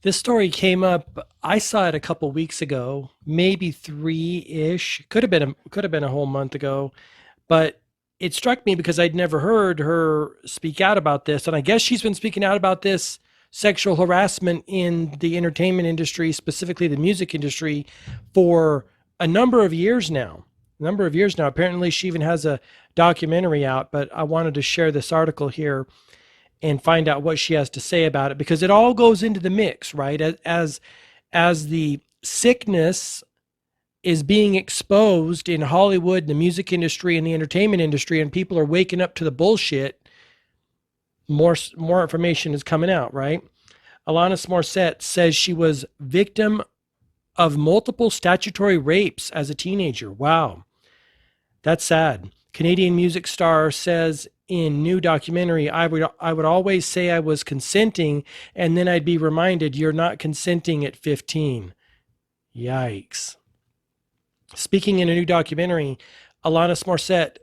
This story came up. I saw it a couple weeks ago, maybe three-ish. Could have been a whole month ago, but it struck me because I'd never heard her speak out about this, and I guess she's been speaking out about this sexual harassment in the entertainment industry, specifically the music industry, for a number of years now. A number of years now. Apparently, she even has a documentary out. But I wanted to share this article here and find out what she has to say about it because it all goes into the mix, right? As the sickness is being exposed in Hollywood, the music industry, and the entertainment industry, and people are waking up to the bullshit, more information is coming out, right? Alanis Morissette says she was victim of multiple statutory rapes as a teenager. Wow, that's sad. Canadian music star says in new documentary, I would always say I was consenting, and then I'd be reminded you're not consenting at 15. Yikes. Speaking in a new documentary, Alanis Morissette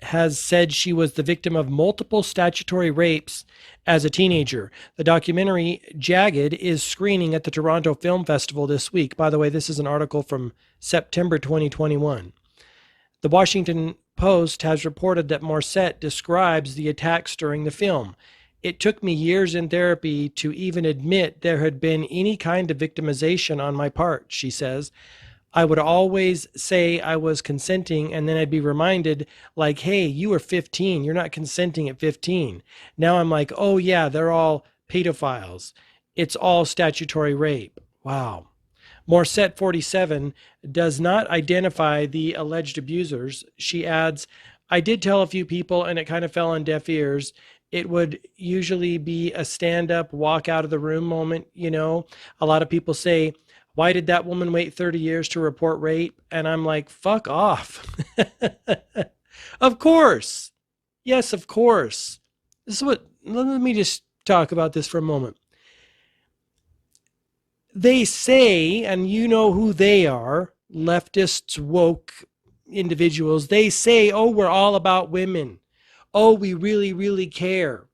has said she was the victim of multiple statutory rapes as a teenager. The documentary Jagged is screening at the Toronto Film Festival this week. By the way, this is an article from September 2021. The Washington Post has reported that Morissette describes the attacks during the film. It took me years in therapy to even admit there had been any kind of victimization on my part, she says. I would always say I was consenting, and then I'd be reminded, like, hey, you were 15. You're not consenting at 15. Now I'm like, oh, yeah, they're all pedophiles. It's all statutory rape. Wow. Morissette, 47, does not identify the alleged abusers. She adds, I did tell a few people, and it kind of fell on deaf ears. It would usually be a stand-up, walk out of the room moment, you know. A lot of people say, why did that woman wait 30 years to report rape? And I'm like, fuck off. Of course. Yes, of course. Let me just talk about this for a moment. They say, and you know who they are, leftists, woke individuals, they say, oh, we're all about women. Oh, we really, really care.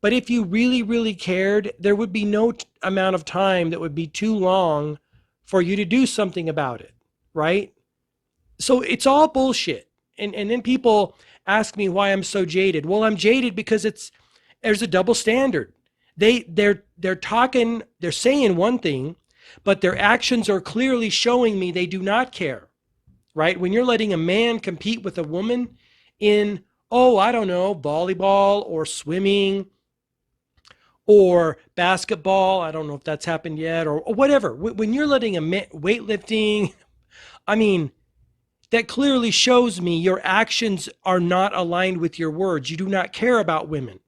But if you really, really cared, there would be no amount of time that would be too long for you to do something about it, right? So it's all bullshit. And then people ask me why I'm so jaded. Well, I'm jaded because there's a double standard. They're talking, they're saying one thing, but their actions are clearly showing me they do not care, right? When you're letting a man compete with a woman in, oh, I don't know, volleyball or swimming or basketball, I don't know if that's happened yet, or whatever. When you're letting a man, weightlifting, I mean, that clearly shows me your actions are not aligned with your words. You do not care about women,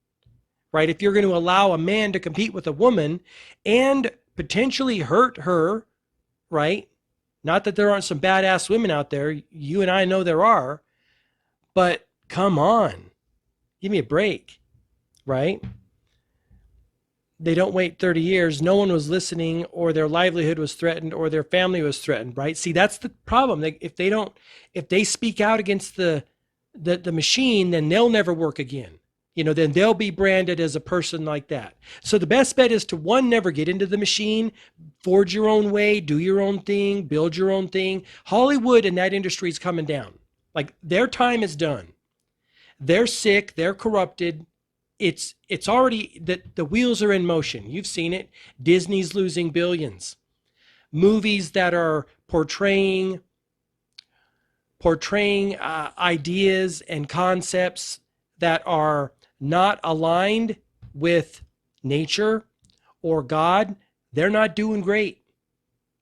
right? If you're going to allow a man to compete with a woman and potentially hurt her, right? Not that there aren't some badass women out there. You and I know there are, but come on, give me a break, right? They don't wait 30 years. No one was listening, or their livelihood was threatened, or their family was threatened, right? See, that's the problem. If they speak out against the machine, then they'll never work again. You know, then they'll be branded as a person like that. So the best bet is to, one, never get into the machine, forge your own way, do your own thing, build your own thing. Hollywood and that industry is coming down. Like, their time is done. They're sick, they're corrupted. It's already, the wheels are in motion. You've seen it. Disney's losing billions. Movies that are portraying ideas and concepts that are not aligned with nature or God, they're not doing great.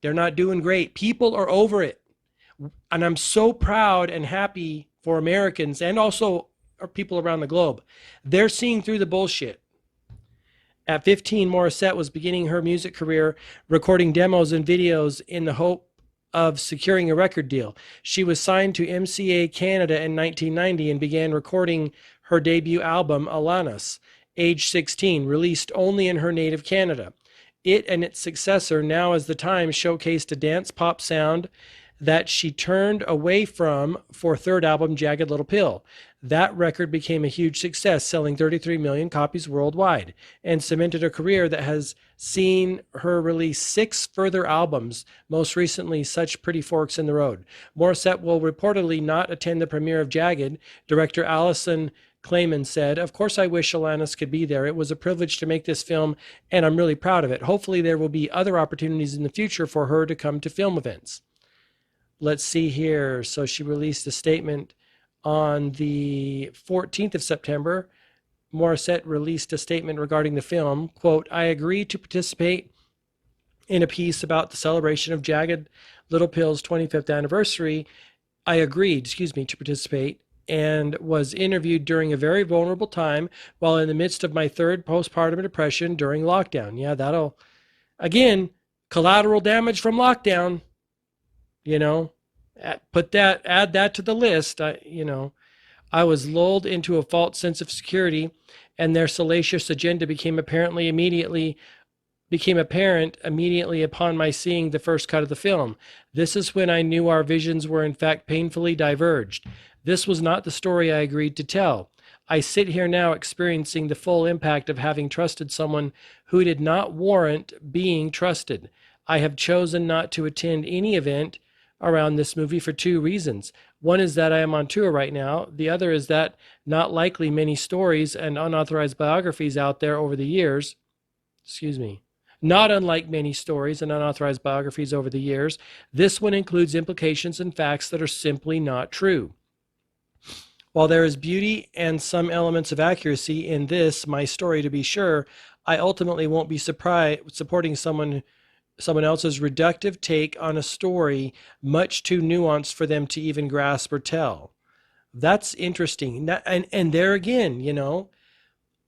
They're not doing great. People are over it. And I'm so proud and happy for Americans and also people around the globe. They're seeing through the bullshit. At 15, Morissette was beginning her music career, recording demos and videos in the hope of securing a record deal. She was signed to MCA Canada in 1990 and began recording her debut album, Alanis, age 16, released only in her native Canada. It and its successor, Now Is the Time, showcased a dance pop sound that she turned away from for third album Jagged Little Pill. That record became a huge success, selling 33 million copies worldwide, and cemented a career that has seen her release 6 further albums, most recently Such Pretty Forks in the Road. Morissette will reportedly not attend the premiere of Jagged. Director Alison Clayman said, "Of course I wish Alanis could be there. It was a privilege to make this film, and I'm really proud of it. Hopefully there will be other opportunities in the future for her to come to film events." Let's see here. So she released a statement on the 14th of September. Morissette released a statement regarding the film. Quote, "I agreed to participate in a piece about the celebration of Jagged Little Pill's 25th anniversary. I agreed, to participate and was interviewed during a very vulnerable time while in the midst of my third postpartum depression during lockdown." Yeah, that'll, again, collateral damage from lockdown. Add that to the list. I was lulled into a false sense of security, and their salacious agenda became apparent immediately upon my seeing the first cut of the film. This is when I knew our visions were in fact painfully diverged. This was not the story I agreed to tell. I sit here now experiencing the full impact of having trusted someone who did not warrant being trusted. I have chosen not to attend any event around this movie for 2 reasons. One is that I am on tour right now. The other is that not likely many stories and unauthorized biographies out there over the years, not unlike many stories and unauthorized biographies over the years, this one includes implications and facts that are simply not true. While there is beauty and some elements of accuracy in this, my story to be sure, I ultimately won't be supporting someone else's reductive take on a story much too nuanced for them to even grasp or tell. That's interesting. And there again,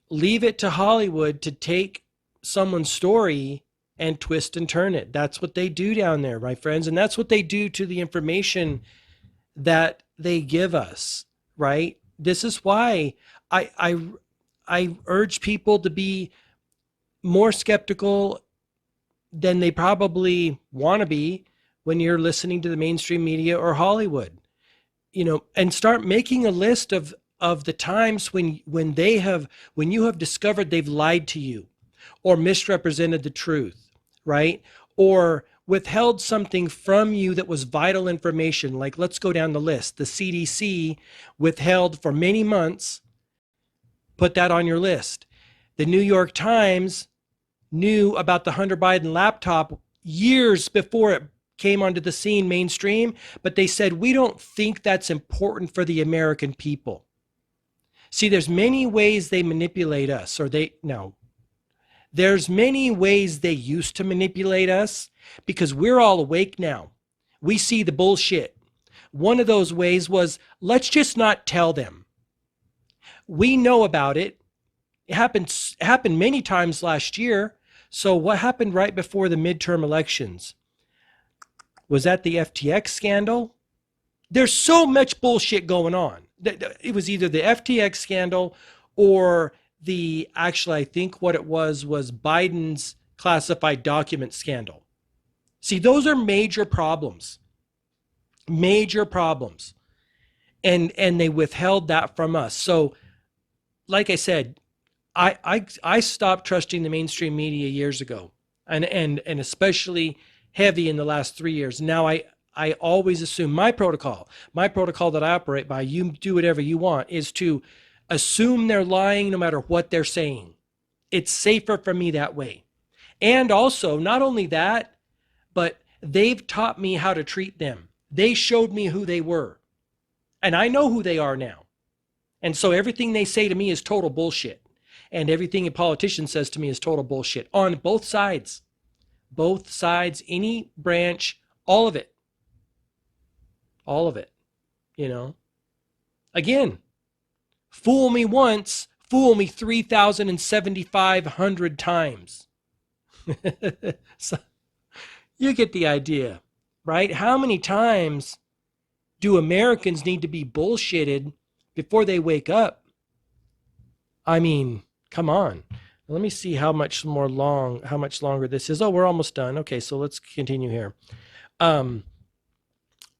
leave it to Hollywood to take someone's story and twist and turn it. That's what they do down there, my friends. And that's what they do to the information that they give us, right? This is why I urge people to be more skeptical than they probably want to be when you're listening to the mainstream media or Hollywood, and start making a list of the times when you have discovered they've lied to you or misrepresented the truth, right? Or withheld something from you that was vital information. Like, let's go down the list. The CDC withheld for many months, put that on your list. The New York Times knew about the Hunter Biden laptop years before it came onto the scene mainstream, but they said, we don't think that's important for the American people. See, there's many ways they manipulate us, there's many ways they used to manipulate us because we're all awake now. We see the bullshit. One of those ways was, let's just not tell them. We know about it. It happened many times last year. So what happened right before the midterm elections? Was that the FTX scandal? There's so much bullshit going on. It was either the FTX scandal or I think what it was Biden's classified document scandal. See, those are major problems. Major problems. And they withheld that from us. So, like I said, I stopped trusting the mainstream media years ago, and especially heavy in the last 3 years. Now I always assume my protocol that I operate by, you do whatever you want, is to assume they're lying no matter what they're saying. It's safer for me that way. And also, not only that, but they've taught me how to treat them. They showed me who they were, and I know who they are now. And so everything they say to me is total bullshit. And everything a politician says to me is total bullshit on both sides. Both sides, any branch, all of it. All of it, Again, fool me once, fool me 3,750 times. So, you get the idea, right? How many times do Americans need to be bullshitted before they wake up? I mean, come on. Let me see how much longer this is. Oh, we're almost done. Okay, so let's continue here.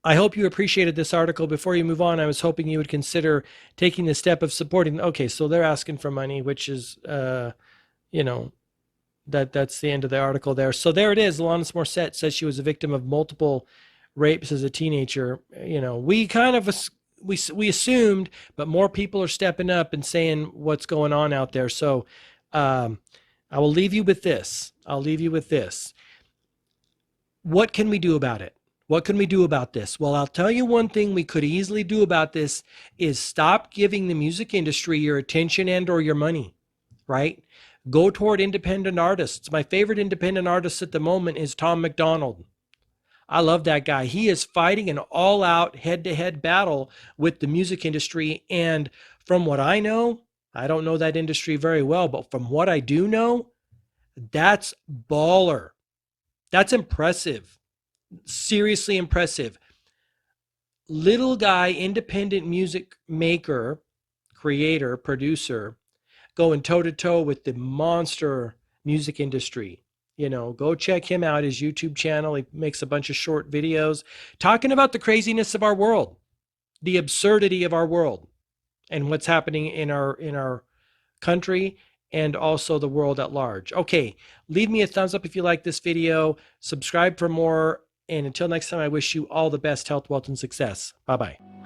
I hope you appreciated this article. Before you move on, I was hoping you would consider taking the step of supporting. Okay, so they're asking for money, which is, you know, that's the end of the article there. So there it is. Alanis Morissette says she was a victim of multiple rapes as a teenager. We kind of we assumed, but more people are stepping up and saying what's going on out there. So um, I will leave you with this. I'll leave you with this. What can we do about it? What can we do about this? Well, I'll tell you one thing we could easily do about this is stop giving the music industry your attention and or your money, right? Go toward independent artists. My favorite independent artist at the moment is Tom McDonald. I love that guy. He is fighting an all-out head-to-head battle with the music industry. And from what I know, I don't know that industry very well, but from what I do know, that's baller. That's impressive. Seriously impressive. Little guy, independent music maker, creator, producer, going toe to toe with the monster music industry. Go check him out, his YouTube channel. He makes a bunch of short videos talking about the craziness of our world, the absurdity of our world, and what's happening in our country and also the world at large. Okay, leave me a thumbs up if you like this video, subscribe for more, and until next time, I wish you all the best health, wealth, and success. Bye-bye.